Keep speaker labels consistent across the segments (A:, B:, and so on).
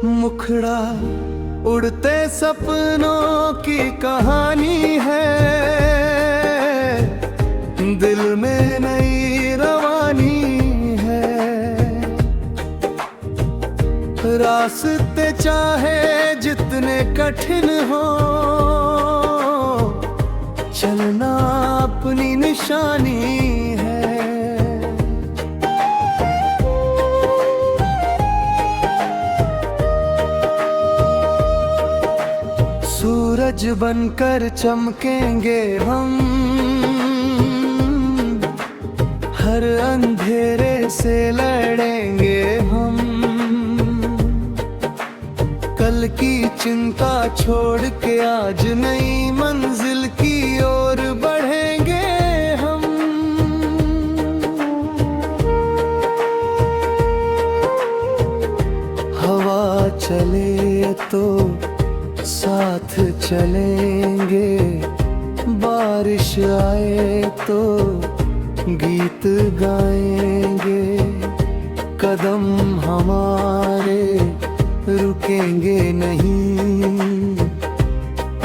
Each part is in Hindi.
A: मुखड़ा उड़ते सपनों की कहानी है, दिल में नई रवानी है। रास्ते चाहे जितने कठिन हो, चलना अपनी निशानी है। सूरज बनकर चमकेंगे हम, हर अंधेरे से लड़ेंगे हम। कल की चिंता छोड़ के आज नई मंजिल की ओर बढ़ेंगे हम। हवा चले तो साथ चलेंगे, बारिश आए तो गीत गाएंगे। कदम हमारे रुकेंगे नहीं,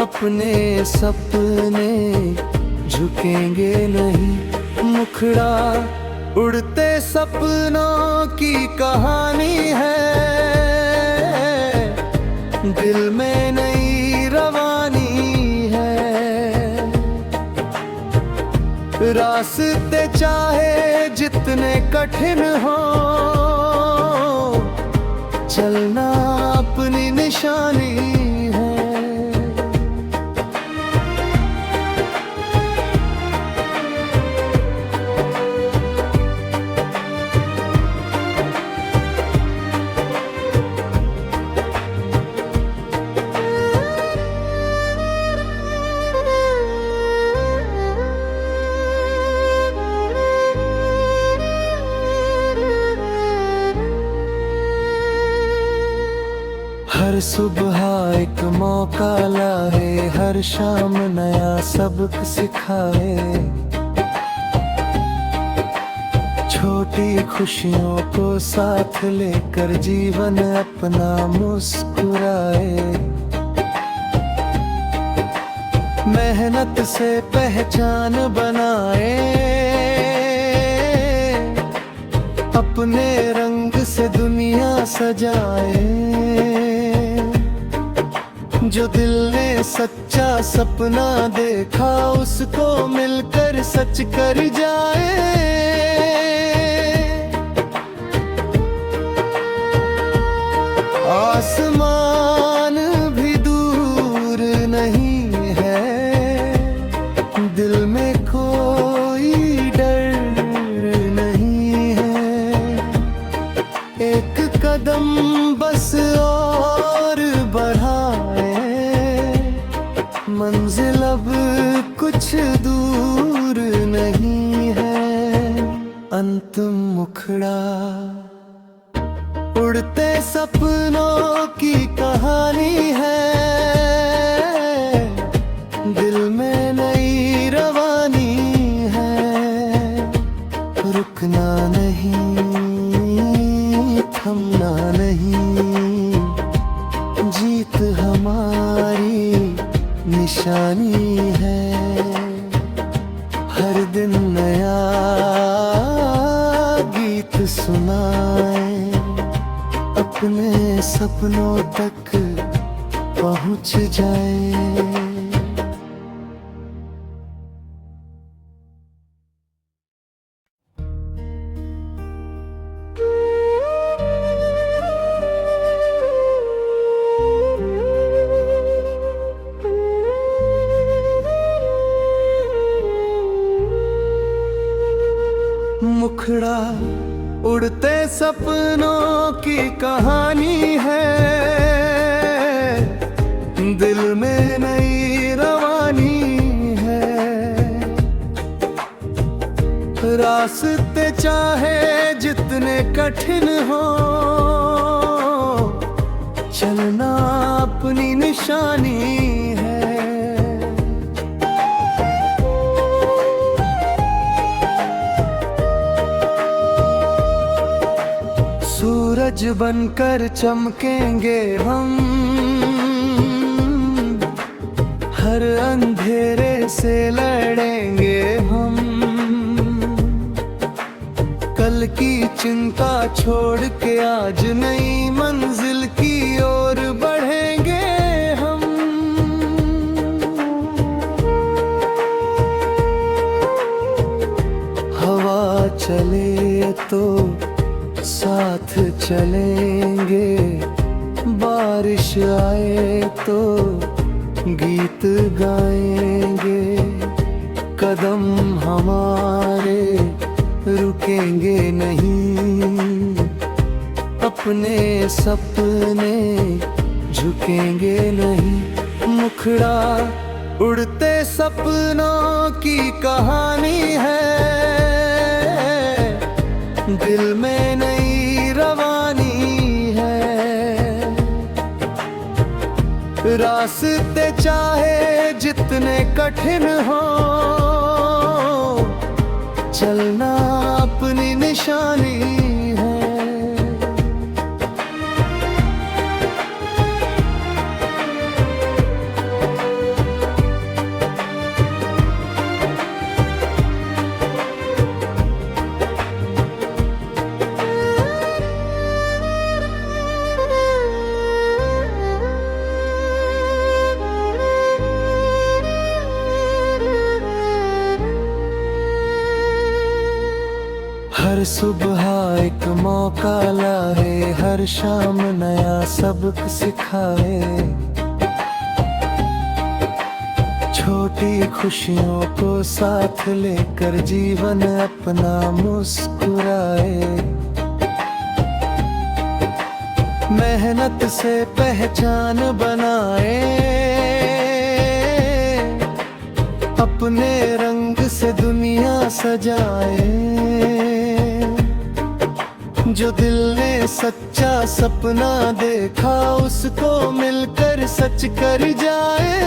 A: अपने सपने झुकेंगे नहीं। मुखड़ा उड़ते सपनों की कहानी है, दिल में नई रवानी है। रास्ते चाहे जितने कठिन हो, चलना अपनी निशानी है। हर सुबह एक मौका लाए, हर शाम नया सबक सिखाए। छोटी खुशियों को साथ लेकर जीवन अपना मुस्कुराए। मेहनत से पहचान बनाए, अपने रंग से दुनिया सजाए। जो दिल ने सच्चा सपना देखा, उसको मिलकर सच कर जाए। आसमान भी दूर नहीं है, दिल में कोई डर नहीं है। एक कदम बस और बढ़ाए, मंजिल अब कुछ दूर नहीं है। अंतिम मुखड़ा उड़ते सपनों की कहानी है, दिल में नई रवानी है। रुकना नहीं, थमना नहीं, जीत हमारी निशानी है। हर दिन नया गीत सुनाए, अपने सपनों तक पहुंच जाए। मुखड़ा उड़ते सपनों की कहानी है, दिल में नई रवानी है। रास्ते चाहे जितने कठिन हो, चलना अपनी निशानी है। सूरज सूरज बनकर चमकेंगे हम, हर अंधेरे से लड़ेंगे हम। कल की चिंता छोड़ के आज नई मंजिल की ओर बढ़ेंगे हम। हवा चले तो साथ चलेंगे, बारिश आए तो गीत गाएंगे। कदम हमारे रुकेंगे नहीं, अपने सपने झुकेंगे नहीं। मुखड़ा उड़ते सपनों की कहानी है, दिल में नई रवानी है। रास्ते चाहे जितने कठिन हो, चलना अपनी निशानी है। हर सुबह एक मौका लाए, हर शाम नया सबक सिखाए। छोटी खुशियों को साथ लेकर जीवन अपना मुस्कुराए। मेहनत से पहचान बनाए, अपने रंग से दुनिया सजाए। जो दिल ने सच्चा सपना देखा, उसको मिलकर सच कर जाए।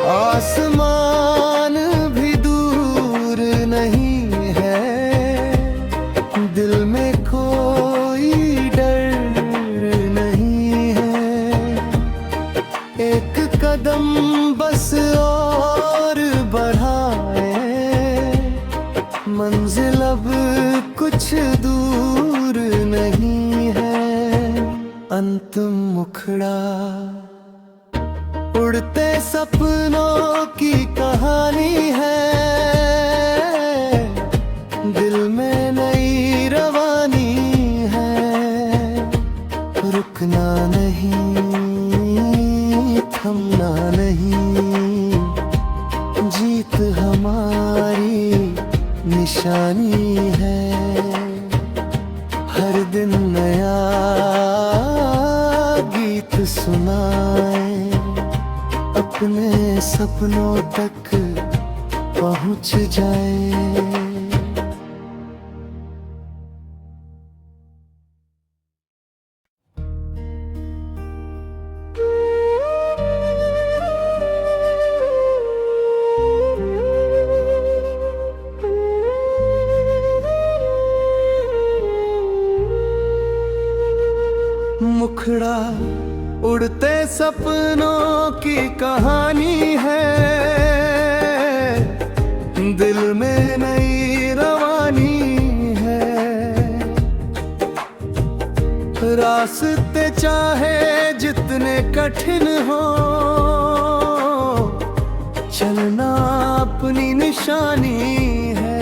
A: आसमान भी दूर नहीं है, दिल में कोई डर नहीं है। एक कदम बस और बढ़ाए, मंजिल अब कुछ दूर नहीं है। अंतिम मुखड़ा उड़ते सपनों की कहानी है, दिल में नई रवानी है। रुकना नहीं, थमना नहीं, जीत हमारी निशानी है। हर दिन नया गीत सुनाए, अपने सपनों तक पहुंच जाए। मुखड़ा उड़ते सपनों की कहानी है, दिल में नई रवानी है। रास्ते चाहे जितने कठिन हो, चलना अपनी निशानी है।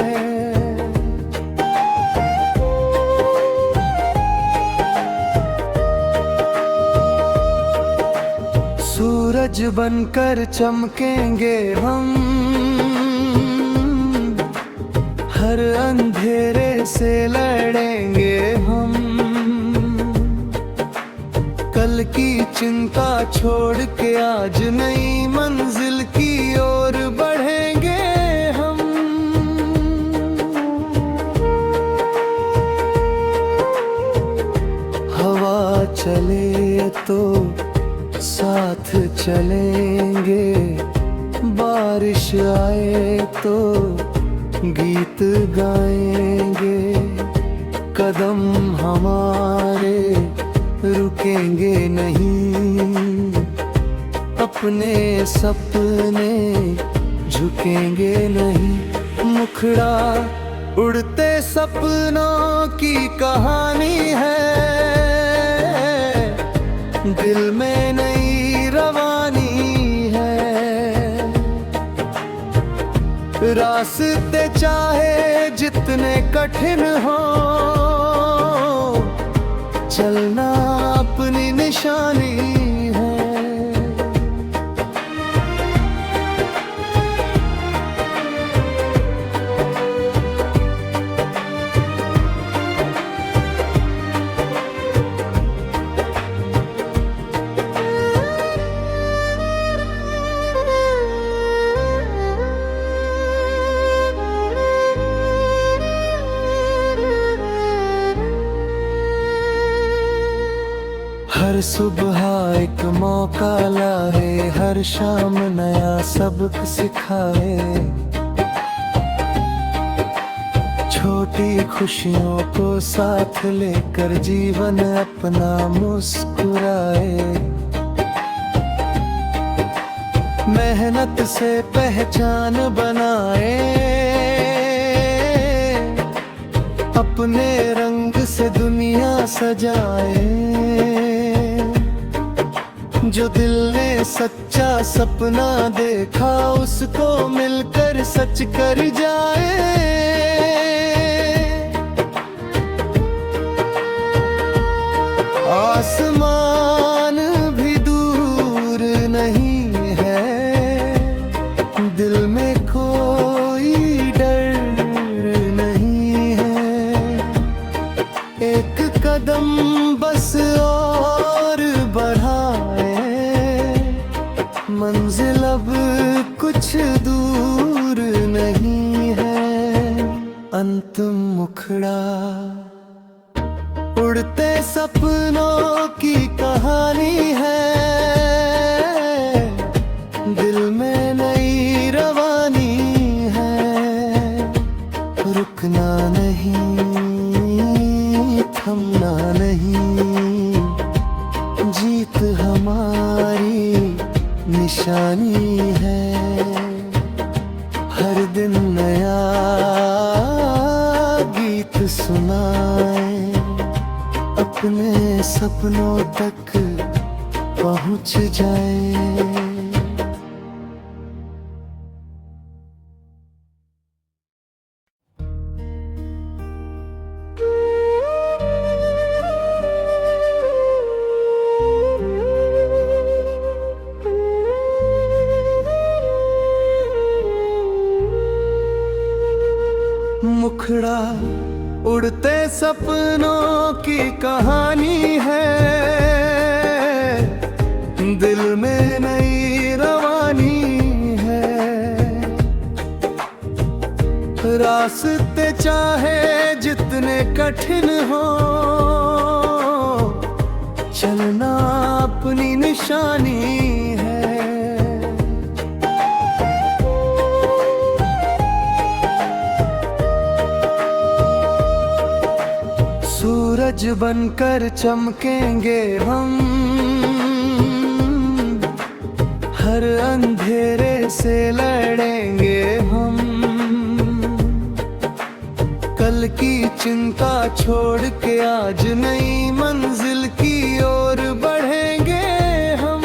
A: सूरज बनकर चमकेंगे हम, हर अंधेरे से लड़ेंगे हम। कल की चिंता छोड़ के आज नई मंजिल की ओर बढ़ेंगे हम। हवा चले तो साथ चलेंगे, बारिश आए तो गीत गाएंगे, कदम हमारे रुकेंगे नहीं, अपने सपने झुकेंगे नहीं। मुखड़ा उड़ते सपनों की कहानी है, दिल में नई रवानी है। रास्ते चाहे जितने कठिन हो, चलना अपनी निशानी है। हर सुबह एक मौका लाए, हर शाम नया सबक सिखाए। छोटी खुशियों को साथ लेकर जीवन अपना मुस्कुराए। मेहनत से पहचान बनाए, अपने रंग से दुनिया सजाए। जो दिल ने सच्चा सपना देखा, उसको मिलकर सच कर जाए। आसमान भी दूर नहीं है, दिल में कोई डर नहीं है। एक कदम बस और बढ़ाए, मंजिल अब कुछ दूर नहीं है। अंतिम मुखड़ा उड़ते सपनों की कहानी है, दिल में नई रवानी है। रुकना नहीं, थमना नहीं, जीत हमारी निशानी है। हर दिन नया गीत सुनाए, अपने सपनों तक पहुंच जाए। मुखड़ा उड़ते सपनों की कहानी है, दिल में नई रवानी है। रास्ते चाहे जितने कठिन हो, चलना अपनी निशानी है। सूरज बनकर चमकेंगे हम, हर अंधेरे से लड़ेंगे हम। कल की चिंता छोड़ के आज नई मंजिल की ओर बढ़ेंगे हम।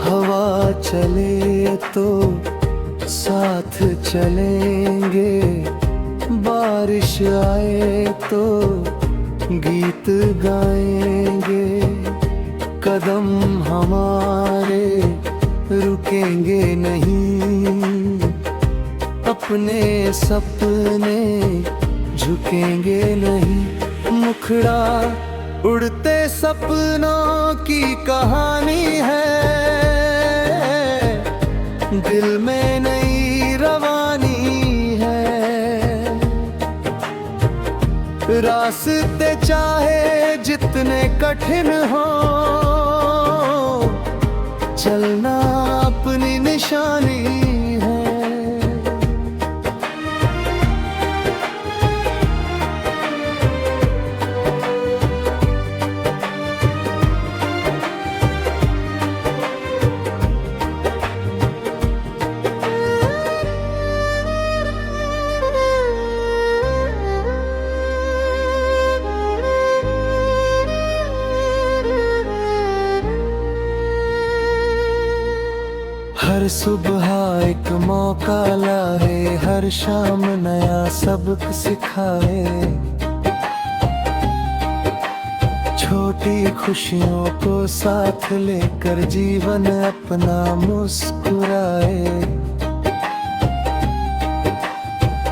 A: हवा चले तो साथ चलेंगे, बारिश आए तो गीत गाएंगे। कदम हमारे रुकेंगे नहीं, अपने सपने झुकेंगे नहीं। मुखड़ा उड़ते सपनों की कहानी है, दिल में नई रवानी है। रास्ते चाहे जितने कठिन हो, चलना अपनी निशानी है। हर सुबह एक मौका लाए, हर शाम नया सबक सिखाए। छोटी खुशियों को साथ लेकर जीवन अपना मुस्कुराए।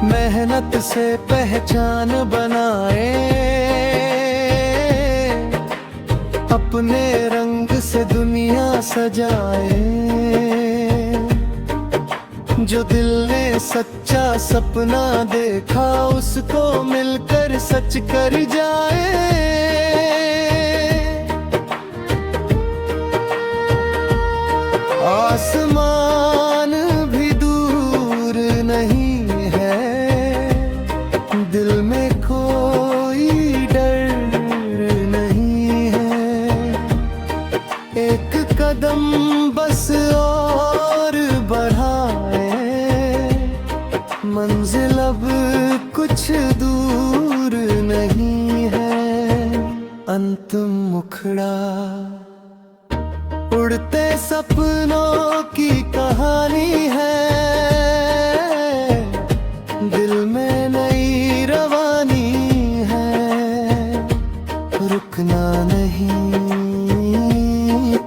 A: मेहनत से पहचान बनाए, अपने रंग से दुनिया सजाए। जो दिल ने सच्चा सपना देखा, उसको मिलकर सच कर जाए। आसमान भी दूर नहीं है, दिल में कोई डर नहीं है। एक कदम बस और बढ़ाए, मंजिल अब कुछ दूर नहीं है। अंतिम मुखड़ा उड़ते सपनों की कहानी है। दिल में नई रवानी है, रुकना नहीं,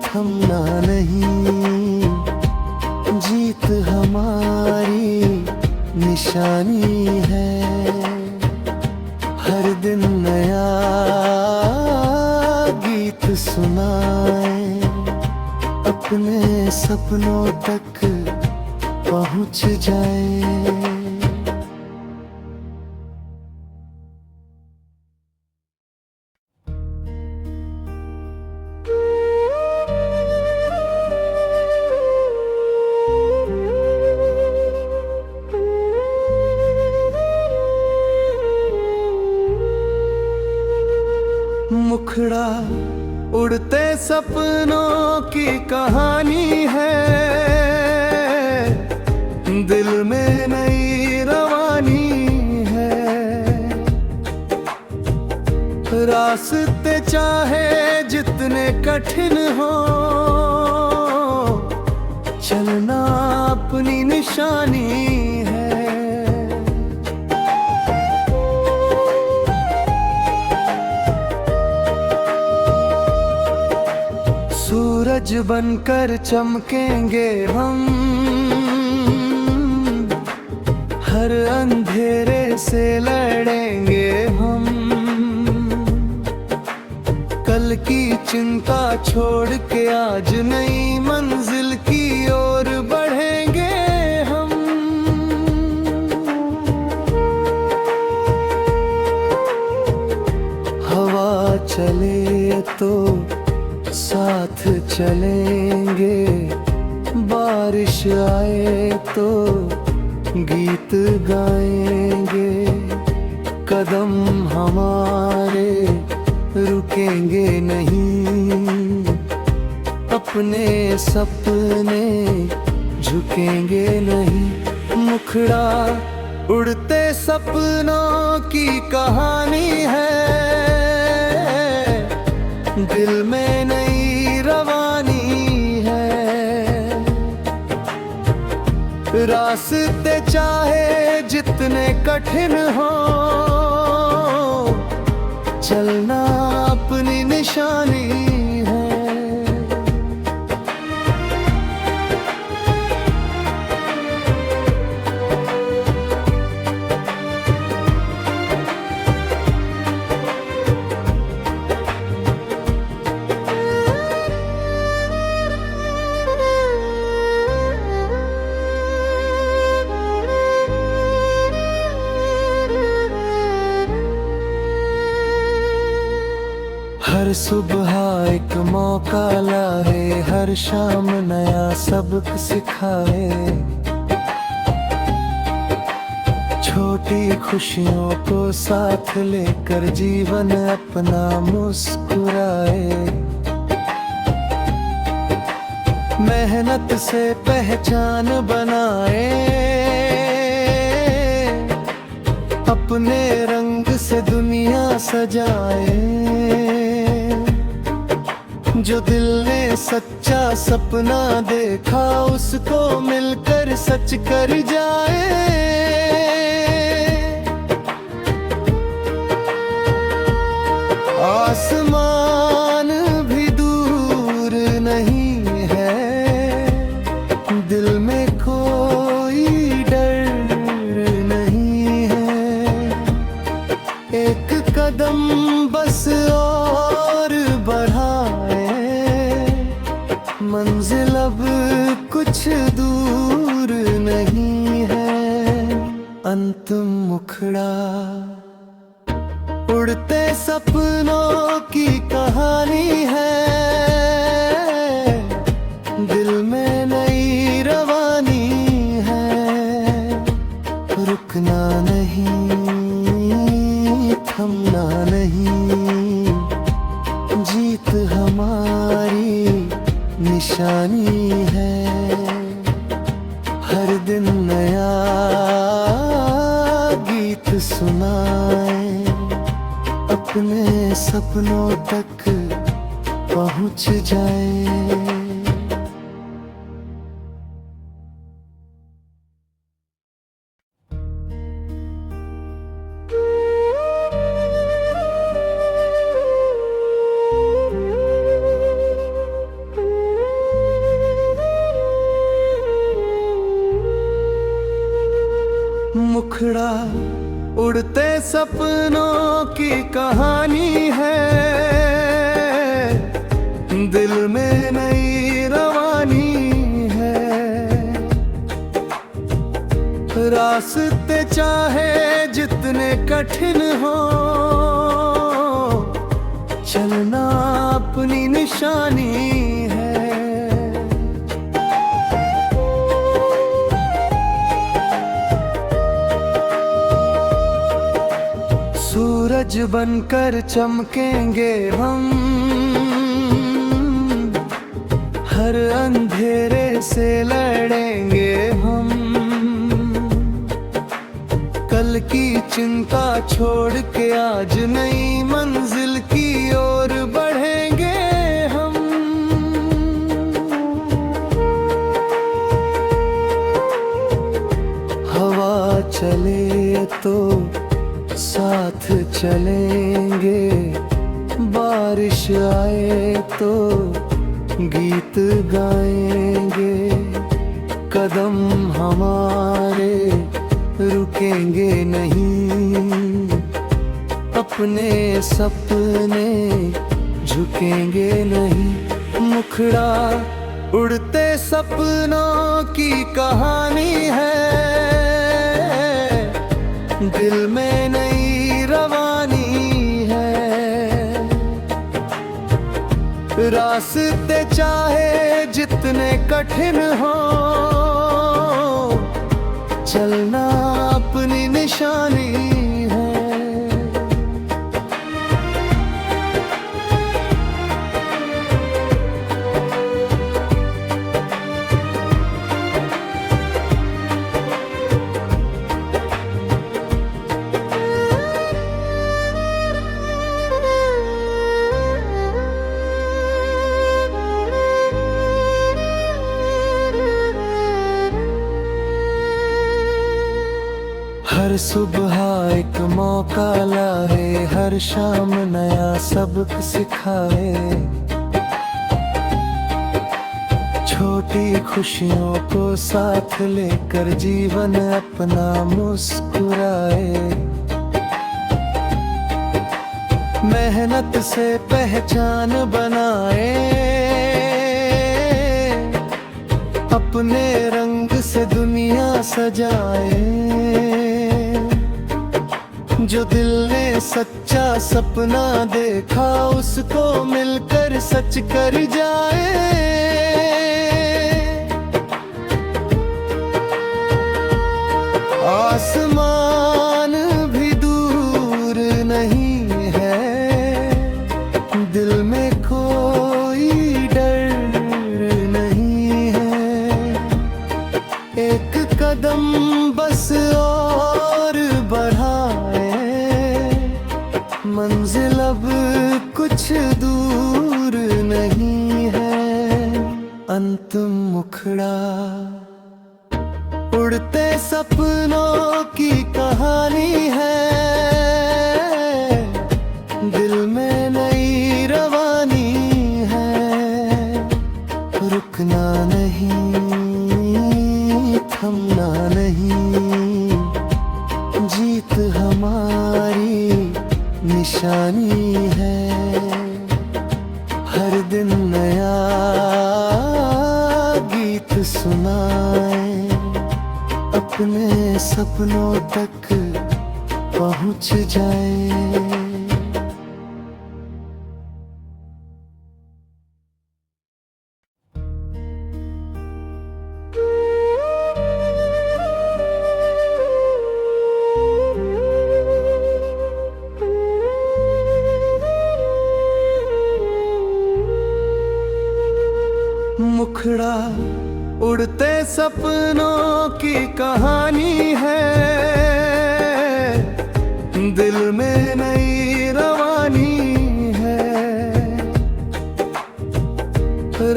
A: थमना नहीं। जीत हमारी निशानी है। हर दिन नया गीत सुनाए, अपने सपनों तक पहुंच जाए। मुखड़ा उड़ते सपनों की कहानी है। दिल में नई रवानी है। रास्ते चाहे जितने कठिन हो, चलना अपनी निशानी है। सूरज बनकर चमकेंगे हम, हर अंधेरे से लड़ेंगे हम। कल की चिंता छोड़ के आज नई मंजिल की ओर बढ़ेंगे हम। हवा चले तो साथ चलेंगे, बारिश आए तो गीत गाएंगे। कदम हमारे रुकेंगे नहीं, अपने सपने झुकेंगे नहीं। मुखड़ा उड़ते सपनों की कहानी है। दिल में नई रवानी है। रास्ते चाहे जितने कठिन हो, चलना अपनी निशानी है। हर सुबह एक मौका लाए, हर शाम नया सबक सिखाए। छोटी खुशियों को साथ लेकर जीवन अपना मुस्कुराए। मेहनत से पहचान बनाए, अपने रंग से दुनिया सजाए। जो दिल ने सच्चा सपना देखा, उसको मिलकर सच कर जाए। आसमान भी दूर नहीं है, दिल में कोई डर नहीं है। एक कदम बस और बढ़ाए, मंजिल अब कुछ दूर नहीं है। अंतिम मुखड़ा उड़ते सपनों की कहानी है। दिल में नई रवानी है, रुकना नहीं, थमना नहीं। जीत हमारी निशानी है, हर दिन नया गीत सुनाए। अपने सपनों तक पहुंच जाए। मुखड़ा उड़ते सपनों की कहानी है। दिल में नई रवानी है, रास्ते चाहे जितने कठिन हो, चलना अपनी निशानी है। सूरज बनकर चमकेंगे हम, हर अंधेरे से लड़ेंगे हम। कल की चिंता छोड़ के आज नई मंजिल की ओर बढ़ेंगे हम। हवा चले तो साथ चलेंगे, बारिश आए तो गीत गाएंगे। कदम हमारे रुकेंगे नहीं, अपने सपने झुकेंगे नहीं। मुखड़ा उड़ते सपनों की कहानी है, दिल में नई रवानी है। रास्ते चाहे जितने कठिन हो, चलना अपनी निशानी है। हर सुबह एक मौका लाए, हर शाम नया सबक सिखाए। छोटी खुशियों को साथ लेकर जीवन अपना मुस्कुराए। मेहनत से पहचान बनाए, अपने रंग से दुनिया सजाए। जो दिल ने सच्चा सपना देखा उसको मिलकर सच कर जाए। आसमान भी दूर नहीं है, दिल में कोई डर नहीं है। एक कदम बस और बढ़ाए, मंजिल अब कुछ दूर नहीं है। अंतिम मुखड़ा उड़ते सपनों की कहानी है, दिल में नई रवानी है। रुकना नहीं, थमना नहीं, जीत हमारी निशानी है। हर दिन नया गीत सुनाए, अपने सपनों तक पहुंच जाए। मुखड़ा उड़ते सपनों की कहानी है, दिल में नई रवानी है।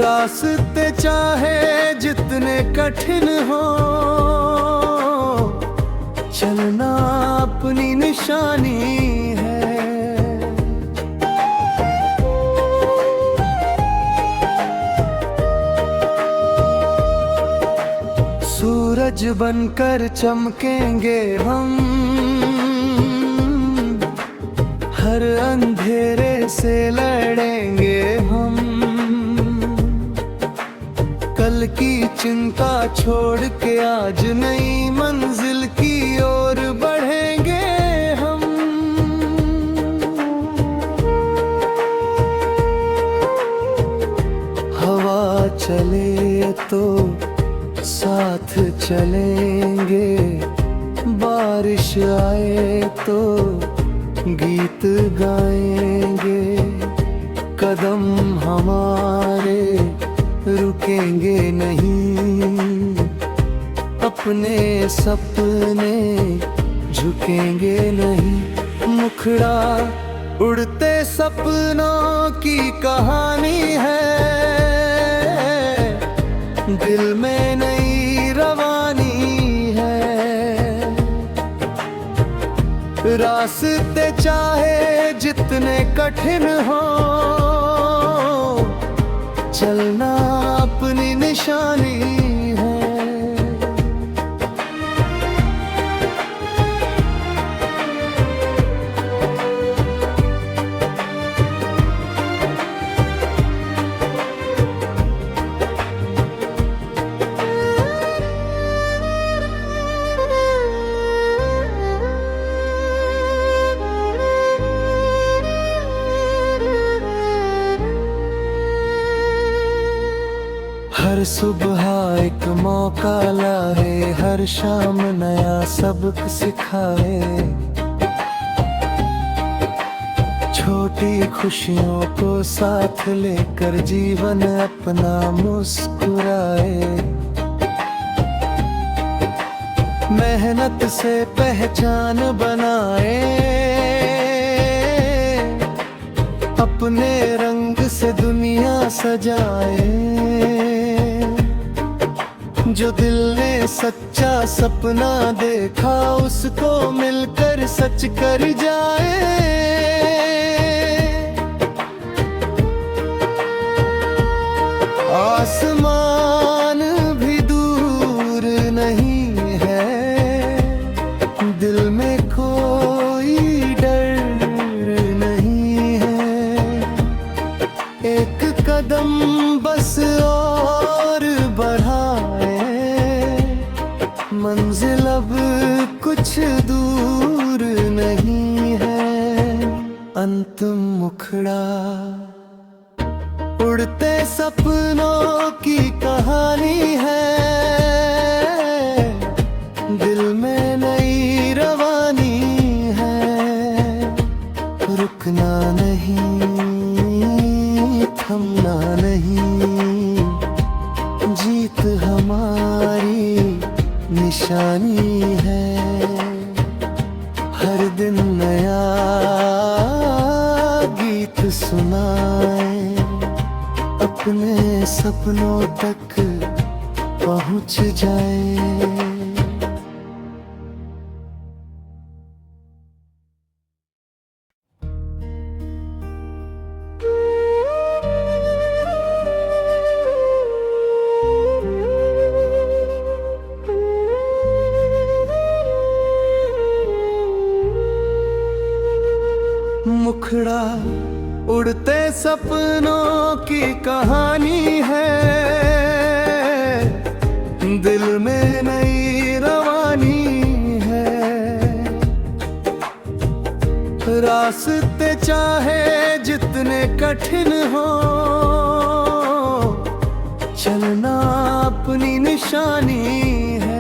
A: रास्ते चाहे जितने कठिन हो, चलना अपनी निशानी है। सूरज बनकर चमकेंगे हम, हर अंधेरे से लड़ेंगे हम। कल की चिंता छोड़ के आज नई मंजिल की ओर बढ़ेंगे हम। हवा चले तो साथ चलेंगे, बारिश आए तो गीत गाएंगे। कदम हमारे रुकेंगे नहीं, अपने सपने झुकेंगे नहीं। मुखड़ा उड़ते सपनों की कहानी है, दिल में नई रवानी है। रास्ते चाहे जितने कठिन हो, चलना अपनी निशानी है। हर सुबह एक मौका लाए, हर शाम नया सबक सिखाए। छोटी खुशियों को साथ लेकर जीवन अपना मुस्कुराए। मेहनत से पहचान बनाए, अपने रंग से दुनिया सजाए। जो दिल ने सच्चा सपना देखा उसको मिलकर सच कर जाए। आसमान भी दूर नहीं है, दिल में कोई डर नहीं है। एक कदम बस और बढ़ाए, मंजिल मंजिल अब कुछ दूर नहीं है, अंतिम मुखड़ा उड़ते सपनों की कहानी है। दिल में नई रवानी है, रुकना नहीं, थमना नहीं, जीत हमारी निशानी है। हर दिन नया गीत सुनाए, अपने सपनों तक पहुंच जाए। मुखड़ा उड़ते सपनों की कहानी है, दिल में नई रवानी है। रास्ते चाहे जितने कठिन हो, चलना अपनी निशानी है।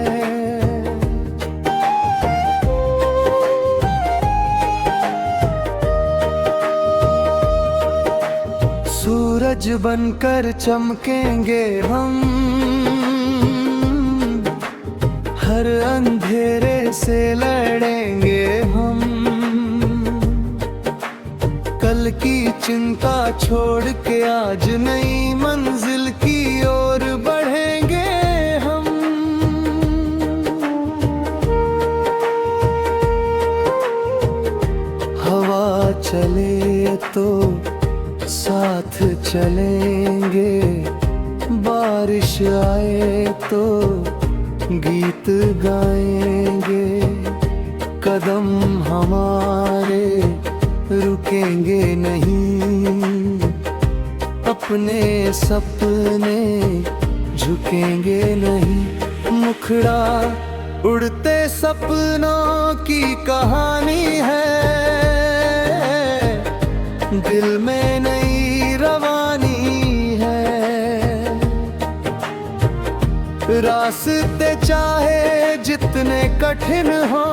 A: सूरज बनकर चमकेंगे हम, हर अंधेरे से लड़ेंगे हम। कल की चिंता छोड़ के आज नई मंजिल की ओर बढ़ेंगे हम। हवा चले तो साथ चलेंगे, बारिश आए तो गीत गाएंगे। कदम हमारे रुकेंगे नहीं, अपने सपने झुकेंगे नहीं। मुखड़ा उड़ते सपनों की कहानी है, दिल में नई रवानी है। रास्ते चाहे जितने कठिन हो,